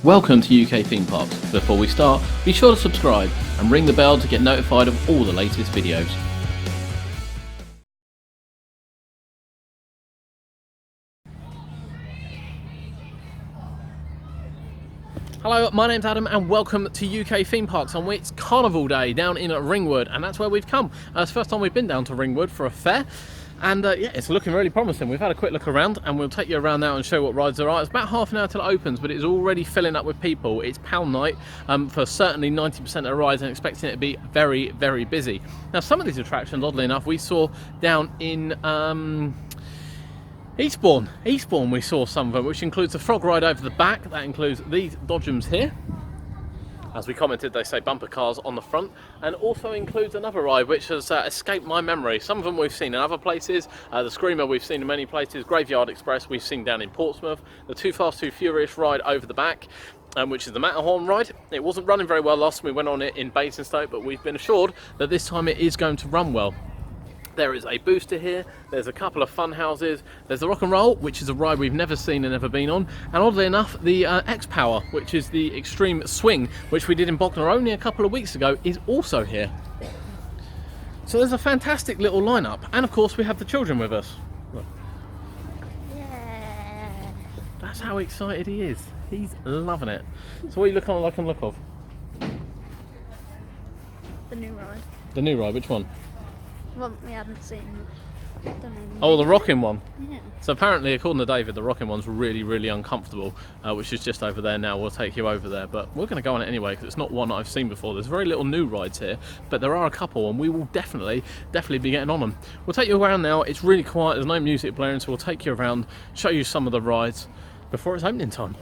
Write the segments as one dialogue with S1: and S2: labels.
S1: Welcome to UK Theme Parks. Before we start, be sure to subscribe and ring the bell to get notified of all the latest videos. Hello, my name's Adam and welcome to UK Theme Parks on it's Carnival Day down in Ringwood, and that's where we've come. It's the first time we've been down to Ringwood for a fair, and yeah, it's looking really promising. We've had a quick look around and we'll take you around now and show what rides there are. It's about half an hour till it opens, but it's already filling up with people. It's pound night for certainly 90% of the rides, and expecting it to be very, very busy. Now, some of these attractions, oddly enough, we saw down in Eastbourne we saw some of them, which includes the frog ride over the back. That includes these dodgems here. As we commented, they say bumper cars on the front, and also includes another ride which has escaped my memory. Some of them we've seen in other places. The Screamer we've seen in many places. Graveyard Express we've seen down in Portsmouth. The Too Fast Too Furious ride over the back, which is the Matterhorn ride. It wasn't running very well last time we went on it in Basingstoke, but we've been assured that this time it is going to run well. There is a booster here, there's a couple of fun houses, there's the Rock and Roll, which is a ride we've never seen and never been on, and oddly enough, the X-Power, which is the extreme swing, which we did in Bognor only a couple of weeks ago, is also here. So there's a fantastic little lineup, and of course we have the children with us. Look.
S2: Yeah.
S1: That's how excited he is. He's loving it. So what are you looking like on look of?
S2: The new ride.
S1: The new ride, which one?
S2: One we hadn't seen. Don't know.
S1: Oh, the rocking one.
S2: Yeah.
S1: So apparently, according to David, the rocking one's really, really uncomfortable, which is just over there now. We'll take you over there, but we're going to go on it anyway because it's not one I've seen before. There's very little new rides here, but there are a couple, and we will definitely be getting on them. We'll take you around now. It's really quiet. There's no music blaring, so we'll take you around, show you some of the rides before it's opening time.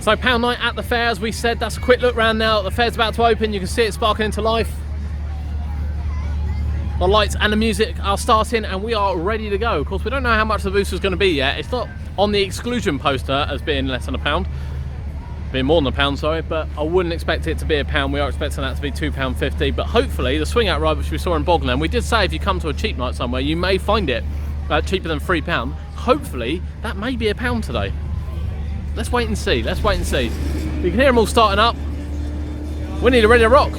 S1: So pound night at the fair, as we said. That's a quick look round now. The fair's about to open. You can see it sparkling into life. The lights and the music are starting and we are ready to go. Of course, we don't know how much the booster's going to be yet. It's not on the exclusion poster as being less than £1. Being more than £1, sorry, but I wouldn't expect it to be £1. We are expecting that to be £2.50. But hopefully the swing out ride, which we saw in Bognor, and we did say if you come to a cheap night somewhere, you may find it cheaper than £3. Hopefully that may be £1 today. Let's wait and see. Let's wait and see. You can hear them all starting up. We need a ready to rock.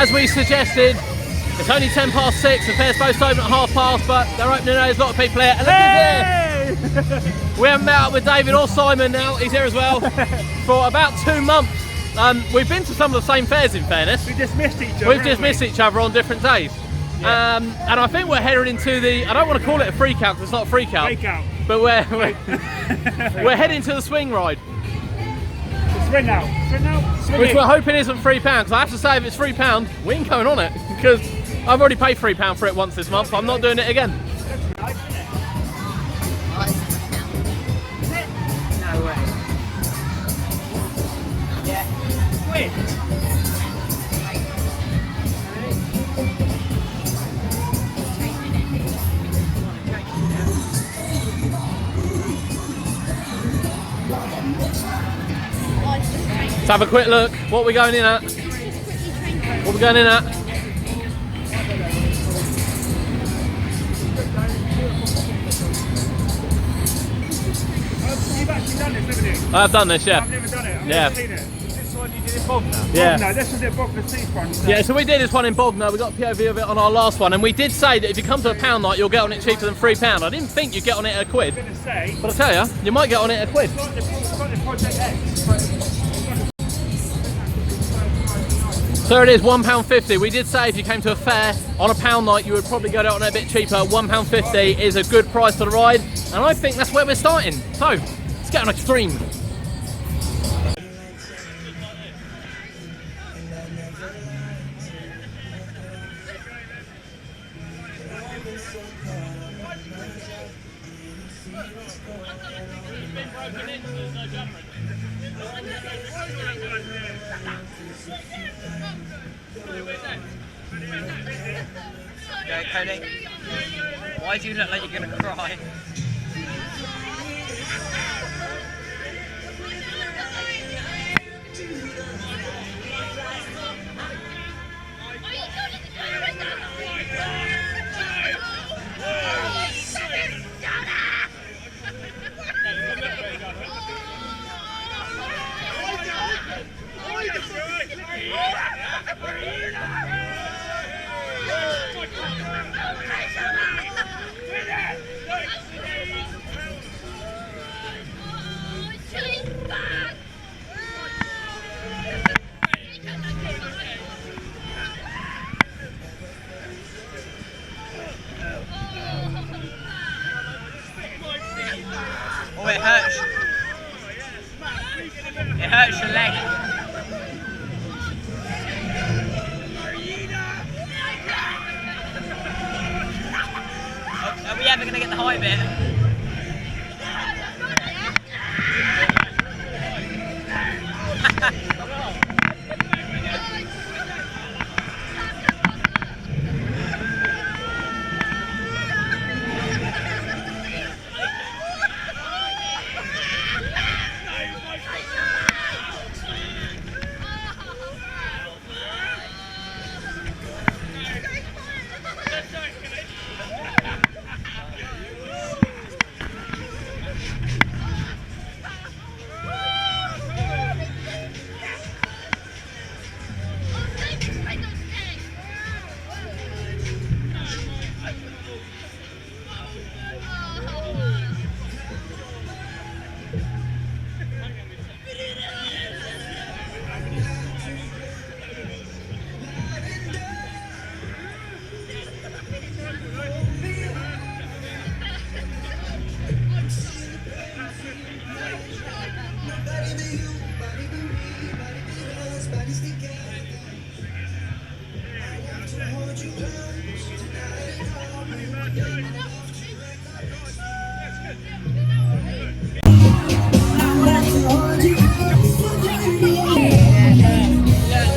S1: as we suggested, it's only 10 past 6, the fair's supposed to open at 1/2 past, but they're opening early, there's a lot of people here. And look who's here! We haven't met up with David or Simon now, he's here as well, for about 2 months. We've been to some of the same fairs, in fairness.
S3: We just missed each other.
S1: We've just missed each other on different days. Yeah. And I think we're heading into the, I don't want to call it a freak out because it's not a freak out.
S3: Freak out.
S1: But we're heading to the swing ride.
S3: Swing out. Swing out. Swing
S1: Which
S3: in.
S1: we're hoping isn't £3. I have to say, if it's £3, we ain't going on it because I've already paid £3 for it once this month. I'm not doing it again.
S3: No way. Yeah. Wait.
S1: Let's have a quick look. What are we going in at? What are we going in at?
S3: You've actually done this, haven't you?
S1: I've done this, yeah.
S3: I've never done it. I've
S1: Yeah.
S3: never seen it. This one you did in Bognor?
S1: Yeah.
S3: No, this was at Bognor Seafront.
S1: Yeah, so we did this one in Bognor. We got a POV of it on our last one, and we did say that if you come to a pound night, you'll get on it cheaper than £3. I didn't think you'd get on it at a quid,
S3: I was going to say,
S1: but I tell you, you might get on it at a quid.
S3: it's got the Project X. But
S1: So it is £1.50. We did say if you came to a fair on a pound night, you would probably get it on it a bit cheaper. £1.50 is a good price for the ride, and I think that's where we're starting. So let's get on extreme.
S4: Okay, Cody. Why do you look like you're gonna cry? Oh, it hurts. It hurts your leg. Oh, are we ever going to get the high bit?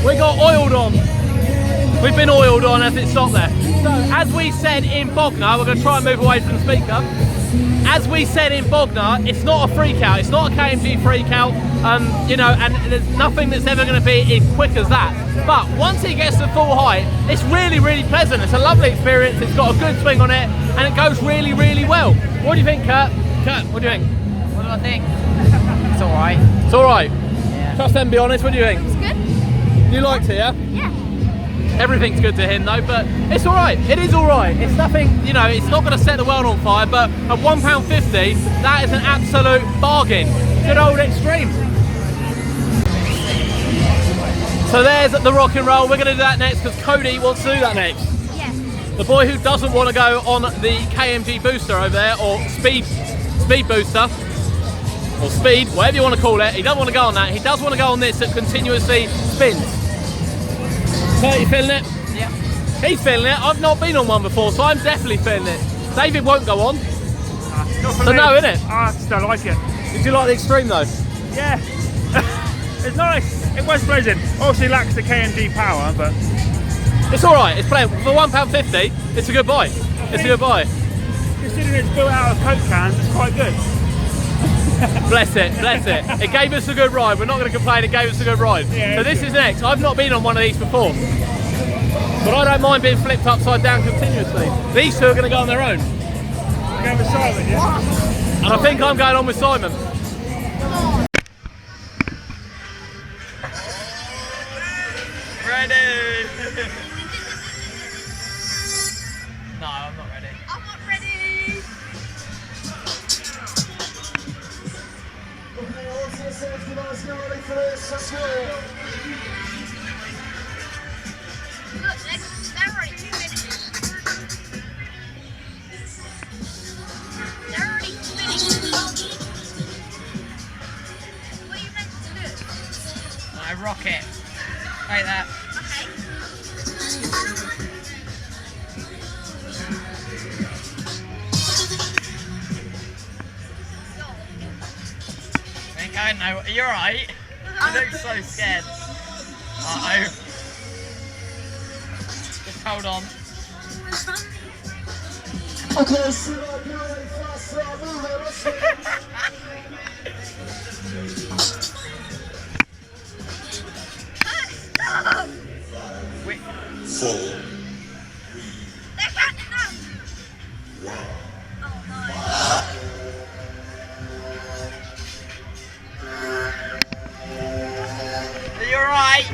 S1: We got oiled on. We've been oiled on as it stopped there. So, as we said in Bognor, we're going to try and move away from the speaker. As we said in Bognor, it's not a freak out. It's not a KMG freak out. You know, and there's nothing that's ever going to be as quick as that. But once it gets to full height, it's really, really pleasant. It's a lovely experience. It's got a good swing on it, and it goes really, really well. What do you think, Kurt? Kurt, what do you think?
S4: What do I think? It's alright.
S1: It's all right.
S4: Yeah.
S1: Trust them, be honest. What do you think?
S2: It's good.
S1: You liked it, yeah?
S2: Yeah.
S1: Everything's good to him though, but it's alright. It is alright. It's nothing, you know, it's not going to set the world on fire, but at £1.50, that is an absolute bargain. Good old Extreme. So there's the rock and roll. We're going to do that next because Cody wants to do that next.
S2: Yeah.
S1: The boy who doesn't want to go on the KMG booster over there, or speed booster, or speed, whatever you want to call it. He doesn't want to go on that. He does want to go on this that continuously spins. Kurt, you feeling it?
S4: Yeah.
S1: He's feeling it. I've not been on one before, so I'm definitely feeling it. David won't go on.
S3: Not for
S1: So
S3: me.
S1: no, innit?
S3: I just don't like it.
S1: Did you like the Extreme though?
S3: Yeah. It's nice. It was pleasant. Obviously lacks the KMG power, but
S1: It's alright, it's playing. For £1.50, it's a good buy. It's a good buy.
S3: considering it's built out of Coke cans, it's quite good.
S1: Bless it, bless it. It gave us a good ride. We're not going to complain, it gave us a good ride.
S3: Yeah,
S1: So this is next. I've not been on one of these before. But I don't mind being flipped upside down continuously. These two are going to go on their own.
S3: Go with Simon, yeah?
S1: And I think I'm going on with Simon.
S4: Ready? No, I'm not ready.
S2: I'm not ready. Look, they're already 2 minutes. They're already 2 minutes. What are you meant to do?
S4: I rock it. Like that.
S2: Okay.
S4: There you go, no, are you alright? You look so scared. Uh-oh. Just hold on.
S2: Stop!
S4: Wait.
S2: They're counting down. Oh no.
S4: Are you alright?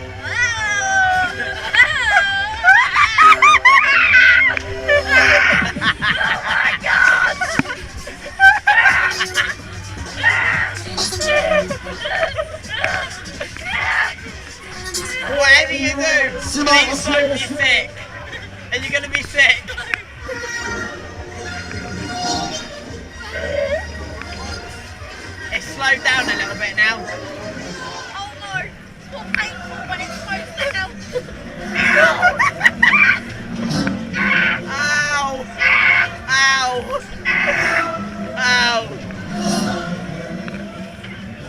S4: Whatever you do, please don't be sick. Are you going to be sick? It's slowed down a little bit now.
S2: Oh no! It's not painful when it's close down.
S4: Ow! Ow! Ow!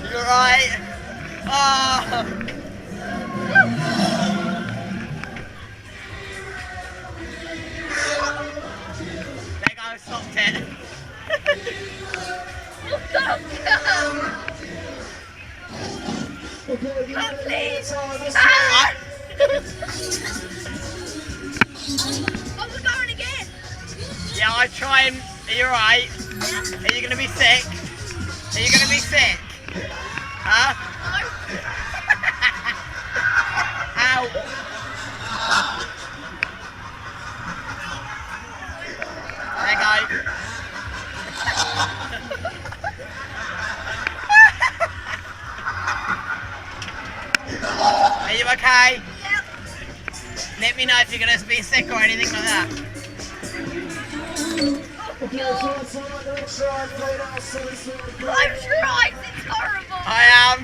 S4: You alright? Oh! There goes, stopped it.
S2: Please!
S4: Ah!
S2: Oh, we're going again!
S4: Yeah, I try and... Are you alright?
S2: Yeah.
S4: Are you going to be sick? Are you going to be sick? Huh? Ow! There you go. Are you okay?
S2: Yep.
S4: Let me know if you're going to be sick or anything like that.
S2: Oh god! Close your eyes, it's horrible!
S4: I am.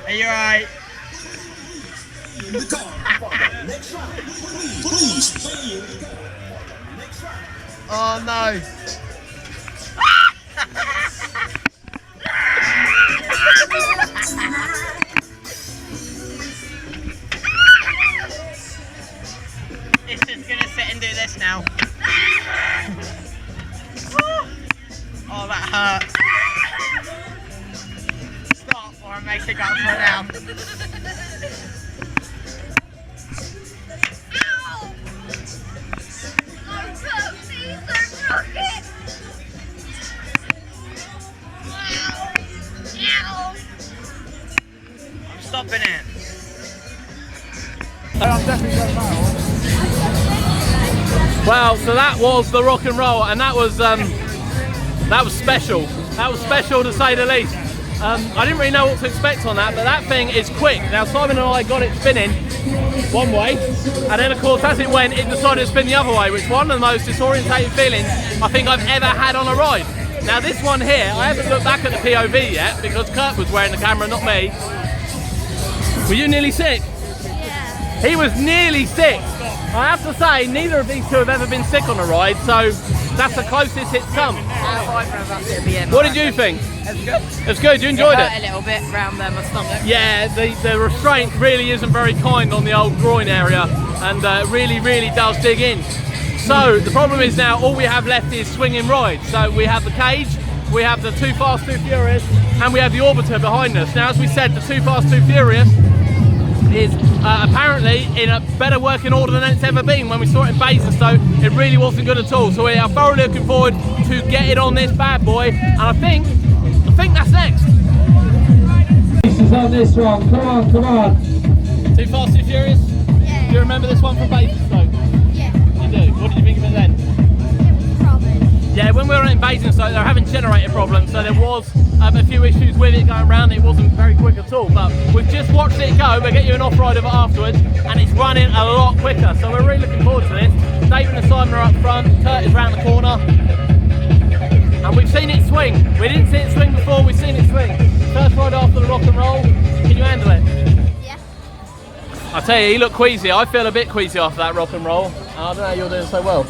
S4: Are you alright? Oh no. It's just gonna sit and do this now. Oh, that hurt. Stop or I make it go upside down.
S2: Ow! No, please don't rock it!
S3: I'm definitely going Matterhorn.
S1: Well, so that was the rock and roll, and that was special. That was special to say the least. I didn't really know what to expect on that, but that thing is quick. Now Simon and I got it spinning one way, and then of course as it went, it decided to spin the other way, which is one of the most disorientating feelings I think I've ever had on a ride. Now this one here, I haven't looked back at the POV yet because Kurt was wearing the camera, not me. Were you nearly sick?
S2: Yeah.
S1: He was nearly sick. I have to say, neither of these two have ever been sick on a ride, so that's the closest it's come. What did you think?
S4: It was good.
S1: It was good, you enjoyed
S4: It hurt
S1: it?
S4: a little bit round there, my stomach.
S1: Yeah, the restraint really isn't very kind on the old groin area, and really does dig in. So the problem is now all we have left is swinging rides. So we have the cage, we have the Too Fast Too Furious, and we have the Orbiter behind us. Now as we said, the Too Fast Too Furious is apparently in a better working order than it's ever been. When we saw it in Basingstoke, it really wasn't good at all. So we are thoroughly looking forward to getting on this bad boy, and I think that's next.
S5: This is on this one. Come on.
S1: Too Fast Too Furious?
S2: Yeah.
S1: Do you remember this one from Basingstoke?
S2: Yeah.
S1: You do? What did you think of it then?
S2: It was rubbish.
S1: Yeah, when we were in Basingstoke, they were having generator problems, so there was a few issues with it going around. It wasn't very quick at all, but we've just watched it go. We'll get you an off-ride of it afterwards, and it's running a lot quicker, so we're really looking forward to this. David and Simon are up front, Kurt is round the corner, and we've seen it swing. We didn't see it swing before, we've seen it swing. First ride after the rock and roll, can you handle it?
S2: Yeah.
S1: I tell you, you look queasy. I feel a bit queasy after that rock and roll. I don't know how you're doing so well.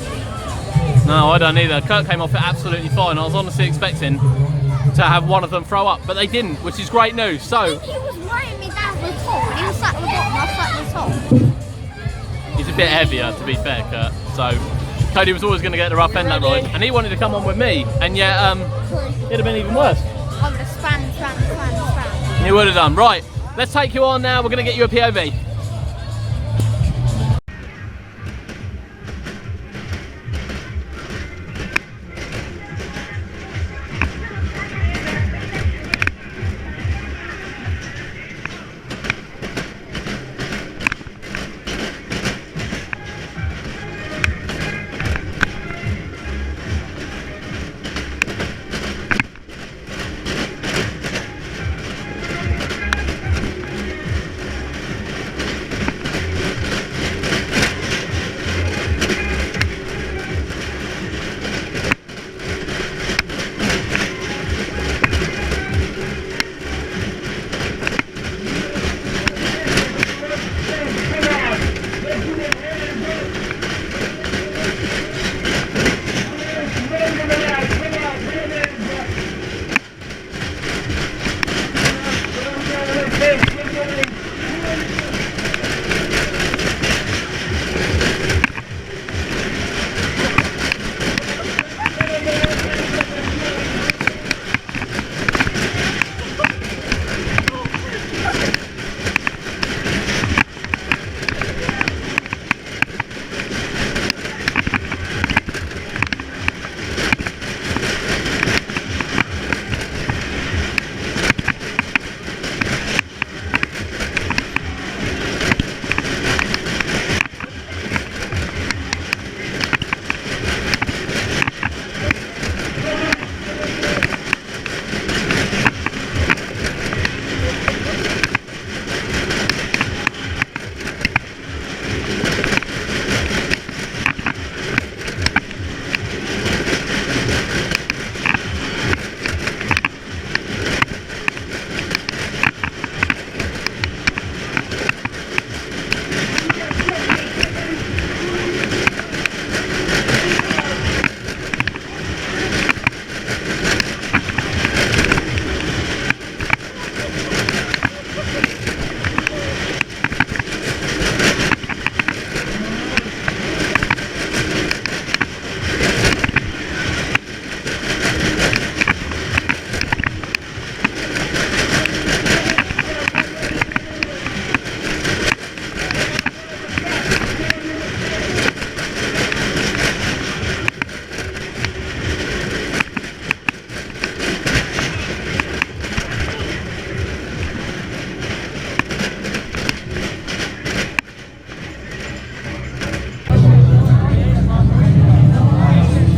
S1: No, I don't either. Kurt came off it absolutely fine. I was honestly expecting to have one of them throw up, but they didn't, which is great news. So,
S2: He was weighing me down the top, and he was sat at the bottom, I sat at the top.
S1: he's a bit heavier, to be fair, Kurt. So, Cody was always going to get the rough end that ride, and he wanted to come on with me, and yet, it'd have been even worse.
S2: I would have span.
S1: He would have done. Right, let's take you on now. We're going to get you a POV.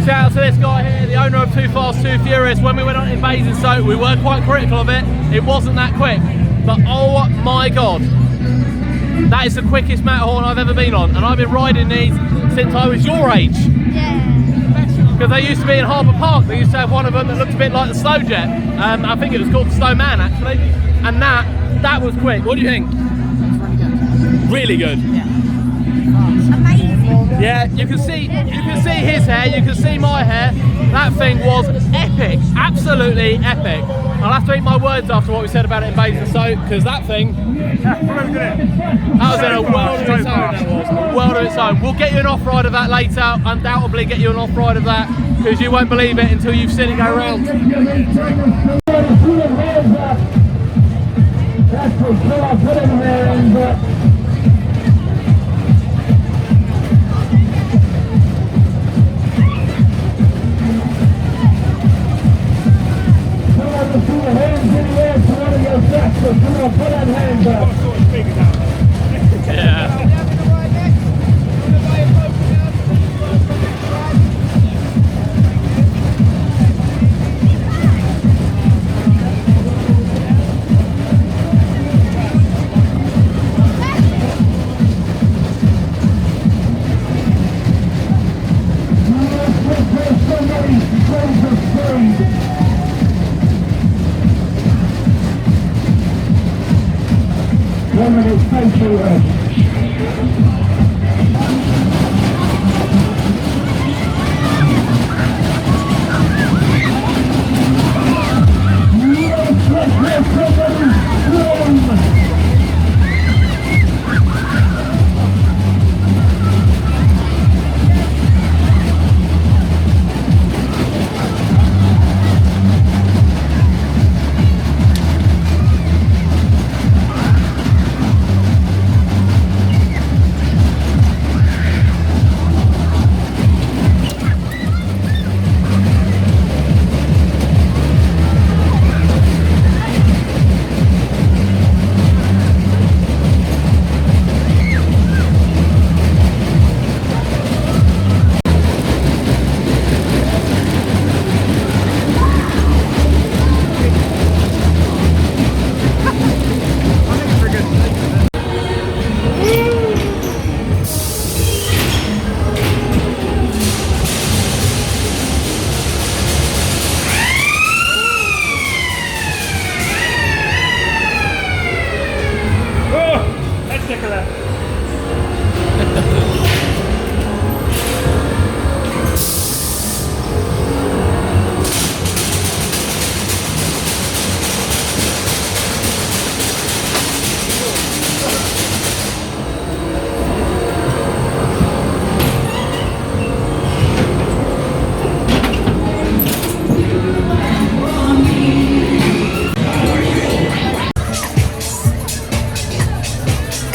S1: Shout out to this guy here, the owner of Too Fast Too Furious. When we went on in Basingstoke, we were quite critical of it. It wasn't that quick, but oh my god, that is the quickest Matterhorn I've ever been on, and I've been riding these since I was your age.
S2: Yeah.
S1: Because they used to be in Harbour Park. They used to have one of them that looked a bit like the Slow Jet. I think it was called the Slow Man actually, and that was quick. What do you think? Really good.
S2: Yeah. Amazing.
S1: Yeah, you can see his hair, you can see my hair. That thing was epic, absolutely epic. I'll have to eat my words after what we said about it in Basingstoke, because that thing, that was in a world of its own. That was a world of its own. We'll get you an off-ride of that later, undoubtedly get you an off-ride of that, because you won't believe it until you've seen it go round.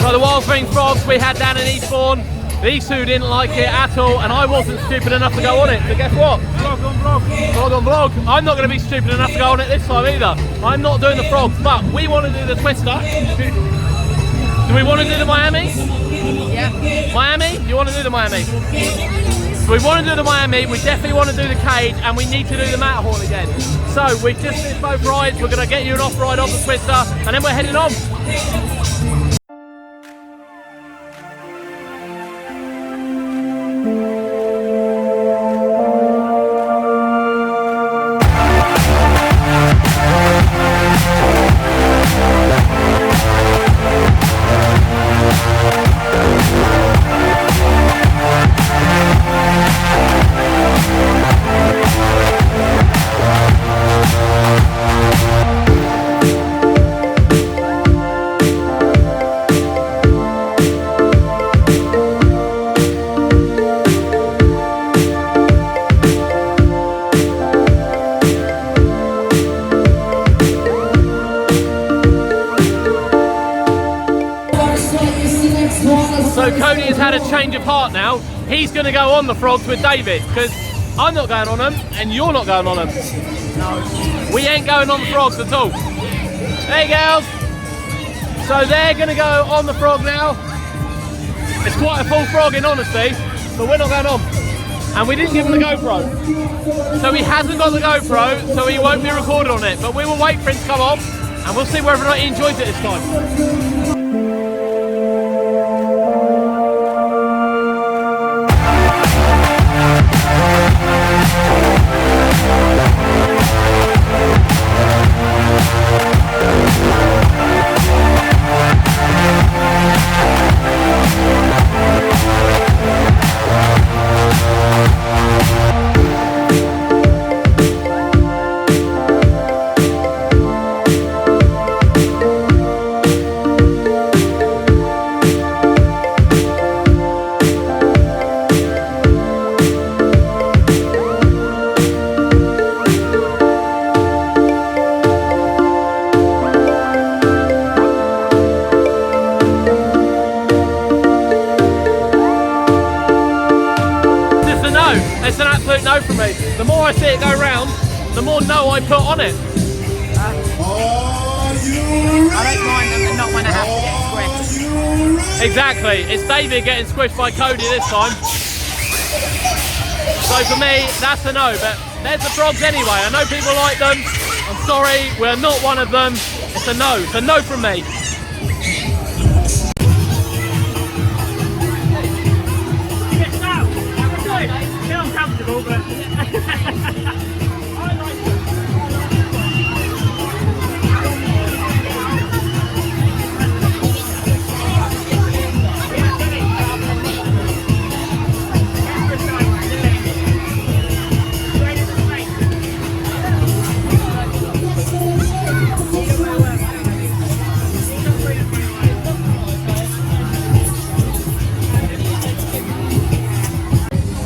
S1: The Wild Thing frogs we had down in Eastbourne, these two didn't like it at all, and I wasn't stupid enough to go on it. So guess what? Vlog on vlog. Vlog on vlog. I'm not going to be stupid enough to go on it this time either. I'm not doing the frogs, but we want to do the twister. Do we want to do the Miami?
S2: Yeah.
S1: Miami? You want to do the Miami? So we want to do the Miami, we definitely want to do the cage, and we need to do the Matterhorn again. So we just did both rides, we're going to get you an off ride of the twister, and then we're heading on. So Cody has had a change of heart now. He's going to go on the frogs with David, because I'm not going on them and you're not going on them. No. We ain't going on the frogs at all. Hey girls. So they're going to go on the frog now. It's quite a full frog in honesty, but we're not going on. and we didn't give him the GoPro. So he hasn't got the GoPro, so he won't be recorded on it. But we will wait for him to come off, and we'll see whether or not he enjoys it this time. It's an absolute no from me. The more I see it go round, the more no I put on it.
S6: I don't mind them not when I have to get squished.
S1: Exactly. It's David getting squished by Cody this time. So for me, that's a no. But there's the frogs anyway. I know people like them. I'm sorry, we're not one of them. It's a no. It's a no from me.
S3: Uncomfortable, but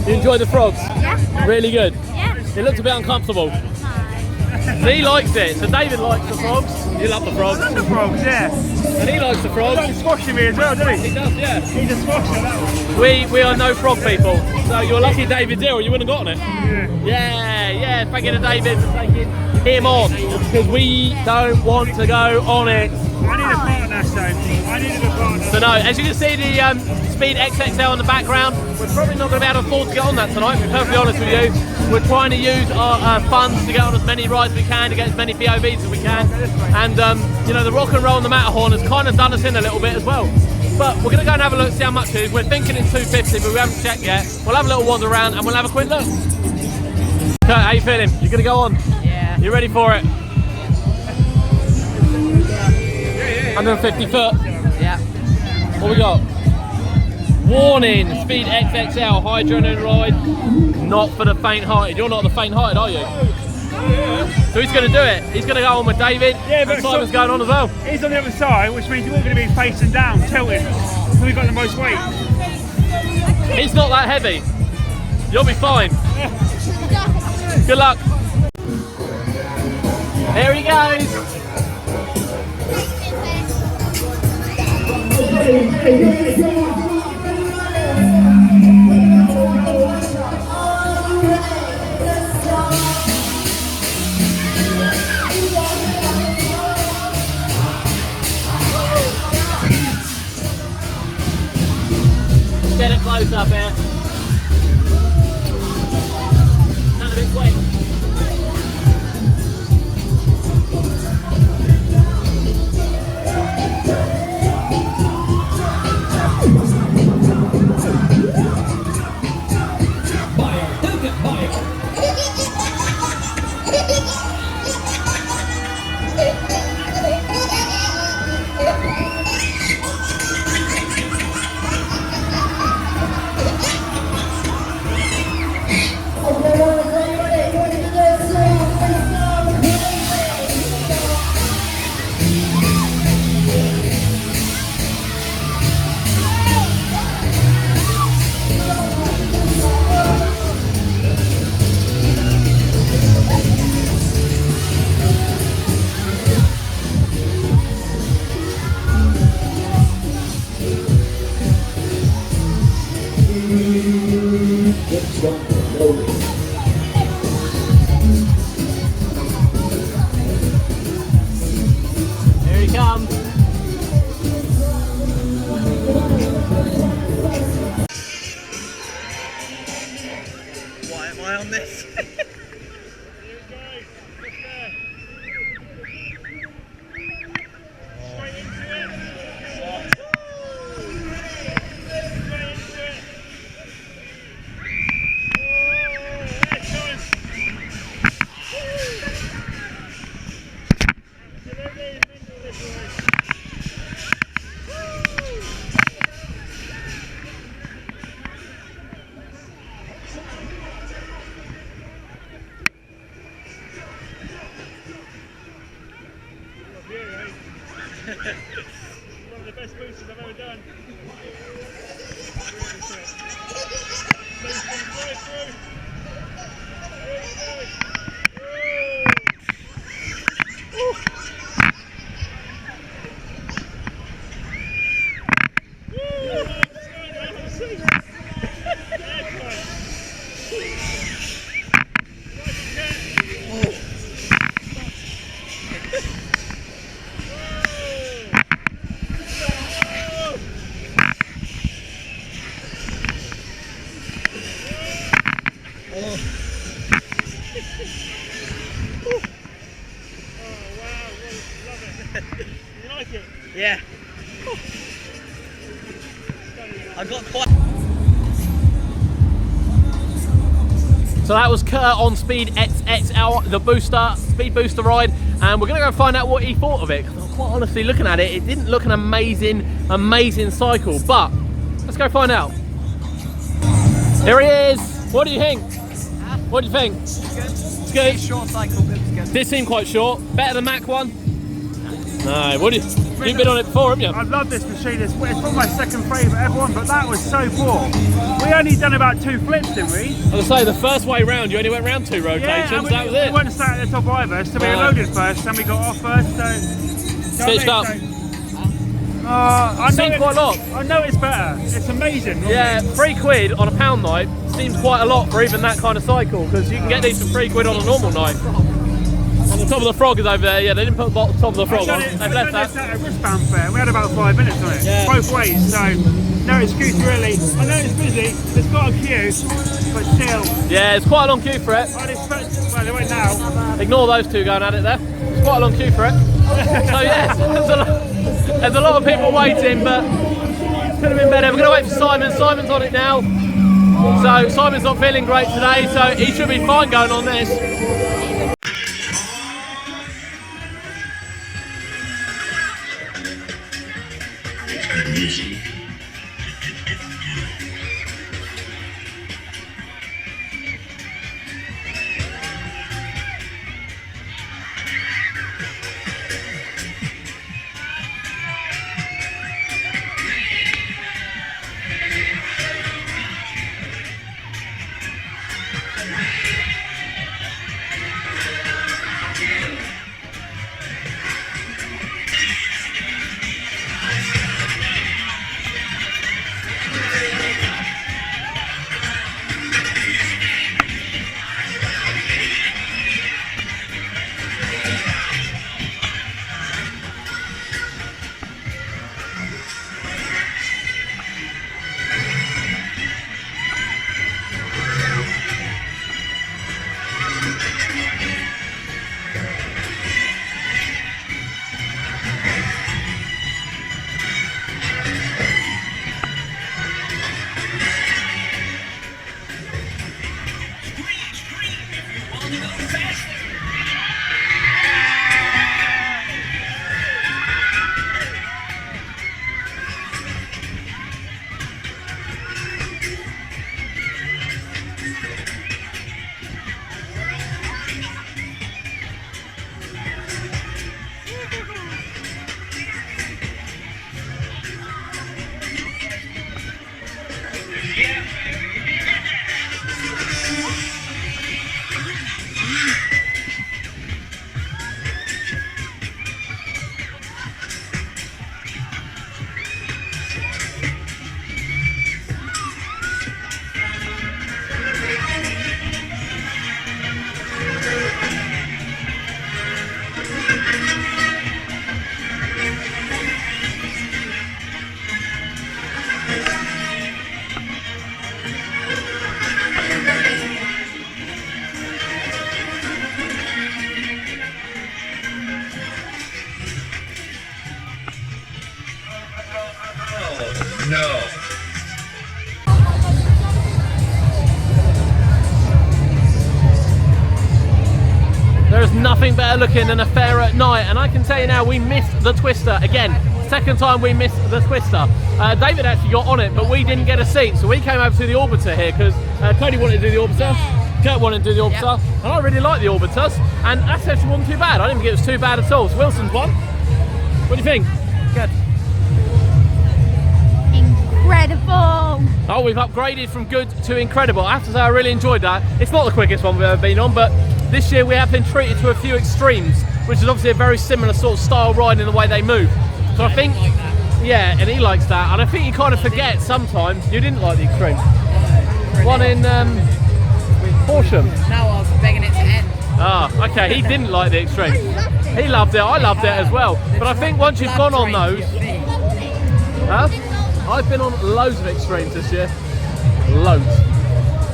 S1: You enjoy the frogs?
S2: Yeah.
S1: Really good.
S2: Yeah.
S1: It looks a bit uncomfortable. He likes it. So David likes the frogs. You love the frogs.
S3: I love the frogs, yeah.
S1: And he likes the frogs.
S3: He's squashing me as well, doesn't he?
S1: He does, yeah.
S3: He's a squasher, that one.
S1: We are no frog people. So you're lucky David's here or you wouldn't have gotten it.
S3: Yeah.
S1: Thank you to David for taking him on. Because we don't want to go on it.
S3: I need a partner, so I needed a partner.
S1: So no, as you can see the Speed XXL in the background, we're probably not going to be able to afford to get on that tonight, to be perfectly honest with you. We're trying to use our funds to get on as many rides as we can, to get as many POVs as we can. And you know, the rock and roll on the Matterhorn has kind of done us in a little bit as well. But we're going to go and have a look, see how much it is. We're thinking it's 250, but we haven't checked yet. We'll have a little wander around and we'll have a quick look. Kurt, how you feeling? You going to go on?
S6: Yeah.
S1: You ready for it? 150 foot.
S6: Yeah.
S1: What we got? Warning, Speed XXL, high adrenaline ride, not for the faint-hearted. You're not the faint-hearted, are you? So he's going to do it. He's going to go on with David,
S3: Yeah, but
S1: and Simon's going on as well.
S3: He's on the other side, which means we're all going to be facing down, tilting. So we've got the most weight.
S1: He's not that heavy. You'll be fine. Good luck. Here he goes. Get it close up here. Not a bit quick. Here he comes.
S4: Am I on this?
S3: One of the best boosters I've ever done.
S4: Yeah. I got quite.
S1: So that was Kurt on Speed XXL, the booster, speed booster ride, and we're gonna go find out what he thought of it. Because quite honestly, looking at it, it didn't look an amazing cycle. But let's go find out. Here he is. What do you think? What do you think? It's good.
S4: Short cycle, but it's good.
S1: Did seem quite short. Better than Mac one? No. What do you? You've been on it before, haven't you?
S3: I love this machine. It's probably my second favourite ever one, but that was so poor. We only done about 2 flips, didn't we?
S1: I was gonna say, the first way round, you only went round 2 rotations,
S3: and
S1: that was it.
S3: We weren't sat at the top either, so we loaded first, and we got off first, so...
S1: Stitched up.
S3: I
S1: Seemed quite a lot.
S3: I know it's better. It's amazing.
S1: Yeah, £3 on a pound night seems quite a lot for even that kind of cycle, because you can get these for £3 on a normal night. And the top of the frog is over there. Yeah, they didn't put the top of the frog on. They've left that.
S3: At a wristband fair. We had about 5 minutes on it,
S1: Yeah.
S3: both ways. So no excuse really. I know it's busy. It's got a queue, but still.
S1: Yeah, it's quite a long queue for it.
S3: I'd expect. Well, they won't now.
S1: Ignore those two going at it there. It's quite a long queue for it. So yeah, there's a lot of people waiting, but it could have been better. We're going to wait for Simon. Simon's on it now. So Simon's not feeling great today, so he should be fine going on this. nothing better looking than a fair at night, and I can tell you now, we missed the Twister again. Second time we missed the Twister. David actually got on it, but we didn't get a seat, so we came over to the Orbiter here because Cody wanted to do the Orbiter, Kurt wanted to do the Orbiter, and I really like the Orbiters, and that actually wasn't too bad. I didn't think it was too bad at all. So Wilson's one. What do you think? Good.
S2: Incredible.
S1: Oh, we've upgraded from good to incredible. I have to say, I really enjoyed that. It's not the quickest one we've ever been on, but this year we have been treated to a few extremes, which is obviously a very similar sort of style ride in the way they move. So I think, yeah, and he likes that. And I think you kind of forget sometimes. You didn't like the extreme. One in Horsham.
S6: No, I was begging it to end.
S1: Ah, okay, he didn't like the extreme. He loved it, I loved it as well. But I think once you've gone on those... Huh? I've been on loads of extremes this year. Loads.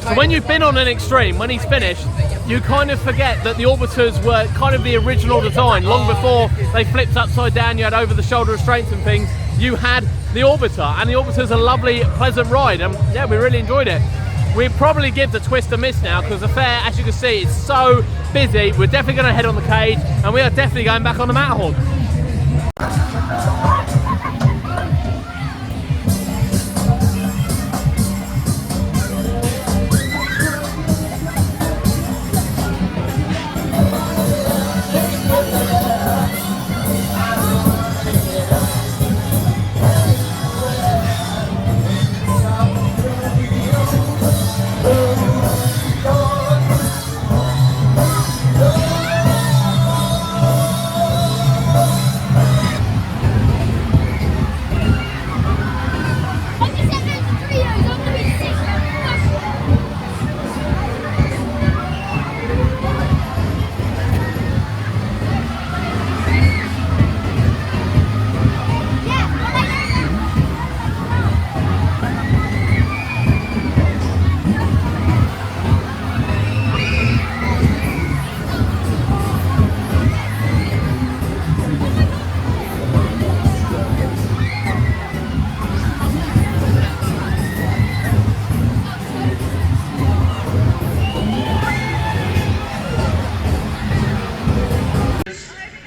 S1: So when you've been on an extreme, when he's finished, you kind of forget that the Orbiters were kind of the original design. Long before they flipped upside down, you had over the shoulder restraints and things, you had the Orbiter, and the Orbiter's a lovely, pleasant ride, and yeah, we really enjoyed it. We'd probably give the Twist a miss now because the fair, as you can see, is so busy. We're definitely going to head on the cage, and we are definitely going back on the Matterhorn.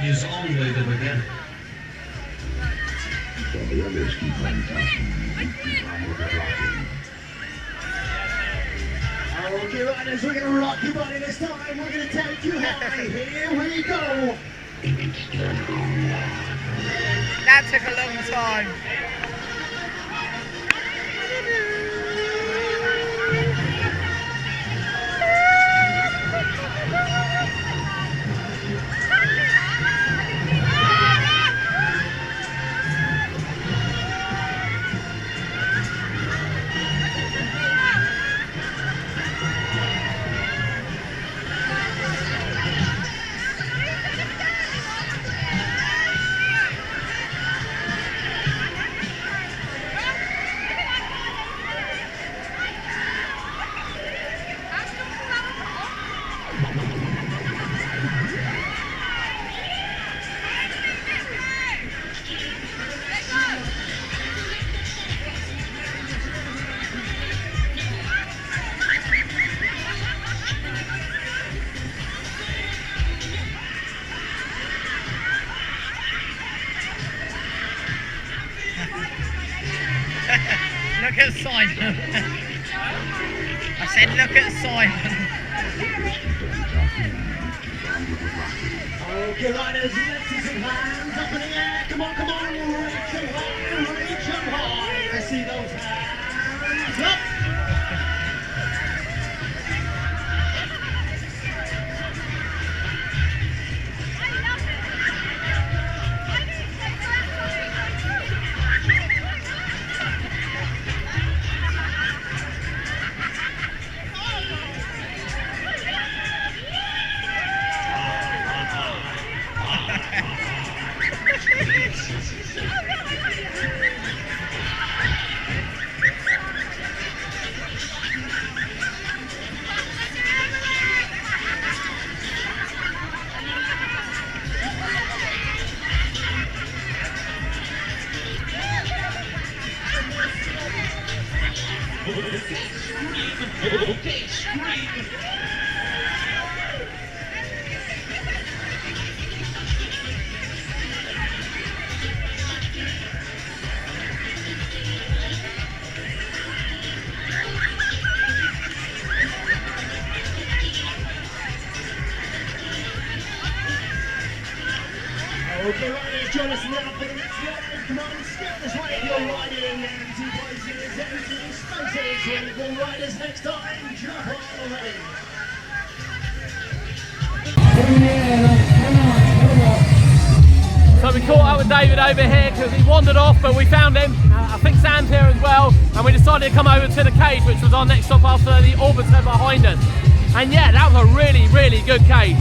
S7: Is only the beginning.
S8: Okay, riders, we're gonna rock your body this time. We're gonna take you high. Here we go.
S6: That took a long time. Look at Simon. I said look at Simon.
S8: Okay, riders, let's see some hands up in the air. Come on, come on, reach them high, reach them high. I see those hands up. Okay, riders, join us now for the next ride. Come on, skip this way. You're riding empty places, empty spaces. Ringwood riders next time. Jump on already.
S1: So we caught up with David over here because he wandered off, but we found him. I think Sam's here as well, and we decided to come over to the cage, which was our next stop after the orbiter behind us. And yeah, that was a really, really good cage.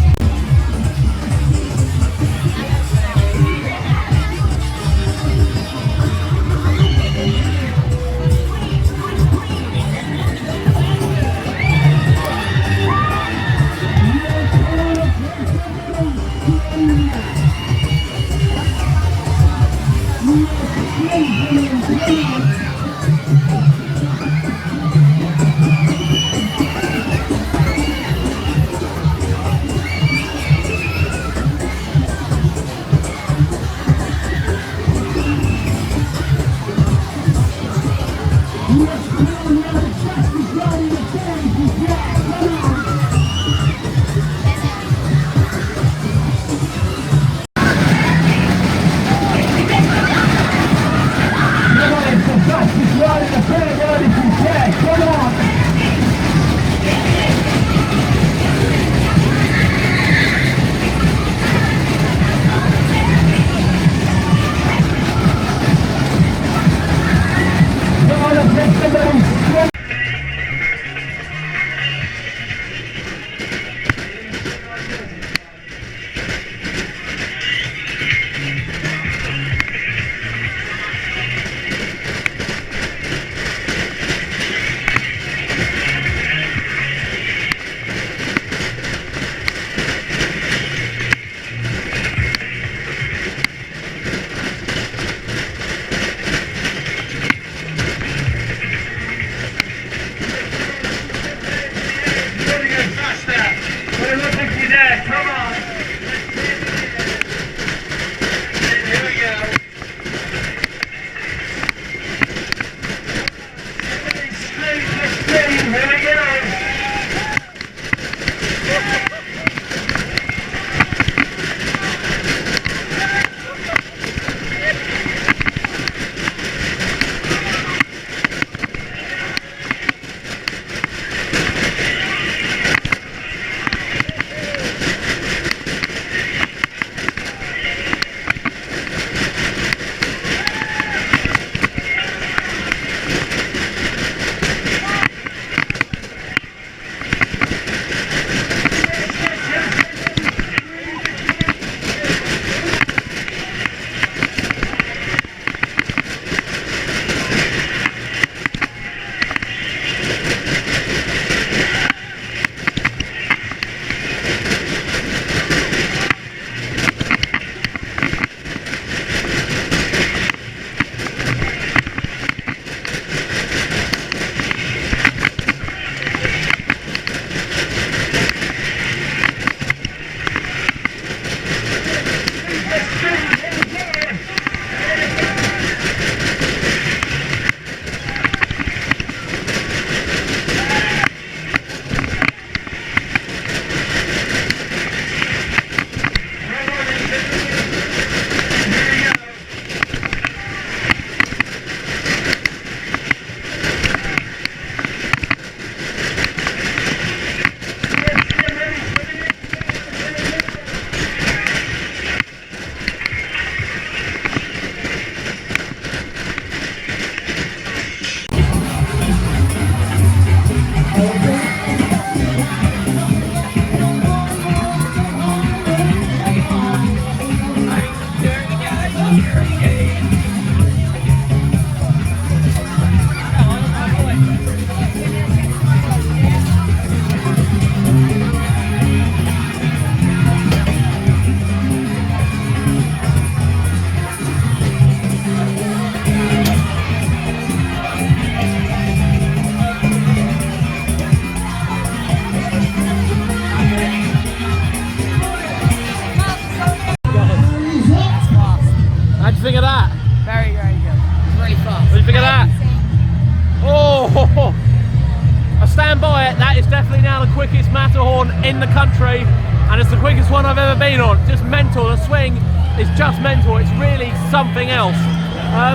S1: definitely now the quickest Matterhorn in the country, and it's the quickest one I've ever been on. Just mental, the swing is just mental. It's really something else.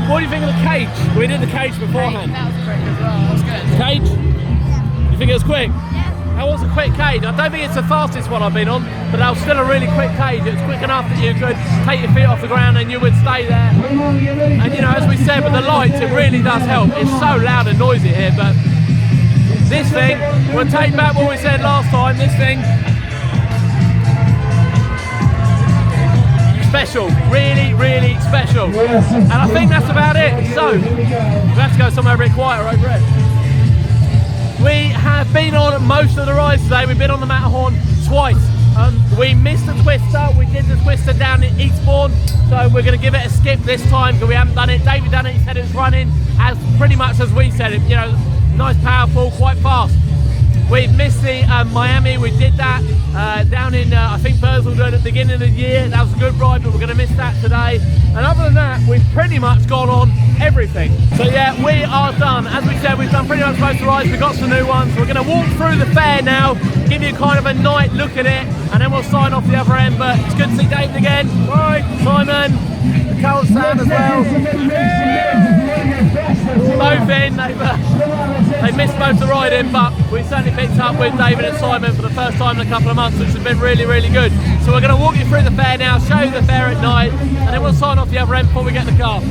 S1: What do you think of the cage? We did the cage beforehand.
S4: That was quick as well. That was good.
S1: Cage? You think it was quick?
S2: Yeah.
S1: That was a quick cage. I don't think it's the fastest one I've been on, but that was still a really quick cage. It was quick enough that you could take your feet off the ground and you would stay there. And you know, as we said, with the lights, it really does help. It's so loud and noisy here, but this thing, we'll take back what we said last time, this thing, special, really, really special. And I think that's about it. So, we have to go somewhere a bit quieter over here. We have been on most of the rides today. We've been on the Matterhorn twice. We missed the Twister. We did the Twister down in Eastbourne, so we're going to give it a skip this time because we haven't done it. David done it. He said it was running as pretty much as we said it. You know, nice, powerful, quite fast. We've missed the Miami. We did that down in I think Basingstoke at the beginning of the year. That was a good ride, but we're going to miss that today. And other than that, we've pretty much gone on everything. So yeah, we are done. As we said, we've done pretty much most of the rides. We've got some new ones. We're going to walk through the fair now, give you kind of a night look at it, and then we'll sign off the other end. But it's good to see David again. Bye, Simon, Carol, Sam as well. Both in. They missed most of the riding, but we certainly picked up with David and Simon for the first time in a couple of months, which has been really, really good. So we're going to walk you through the fair now, show you the fair at night, and then we'll sign off the other end before we get in the car.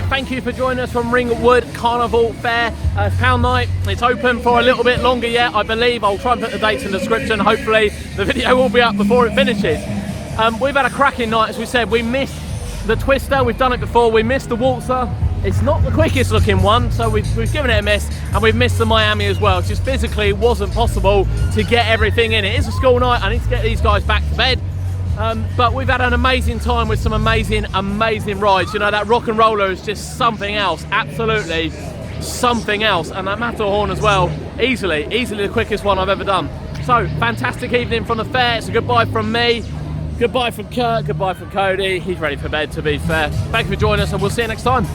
S1: Thank you for joining us from Ringwood Carnival Fair. Pound night. It's open for a little bit longer yet, I believe. I'll try and put the dates in the description. Hopefully the video will be up before it finishes. We've had a cracking night, as we said. We missed the Twister. We've done it before. We missed the Waltzer. It's not the quickest looking one, so we've given it a miss, and we've missed the Miami as well. It's just physically wasn't possible to get everything in. It is a school night. I need to get these guys back to bed. But we've had an amazing time with some amazing rides. You know, that rock and roller is just something else, absolutely something else. And that Matterhorn as well, easily the quickest one I've ever done. So, fantastic evening from the fair. It's a goodbye from me, goodbye from Kurt, goodbye from Cody. He's ready for bed, to be fair. Thank you for joining us, and we'll see you next time.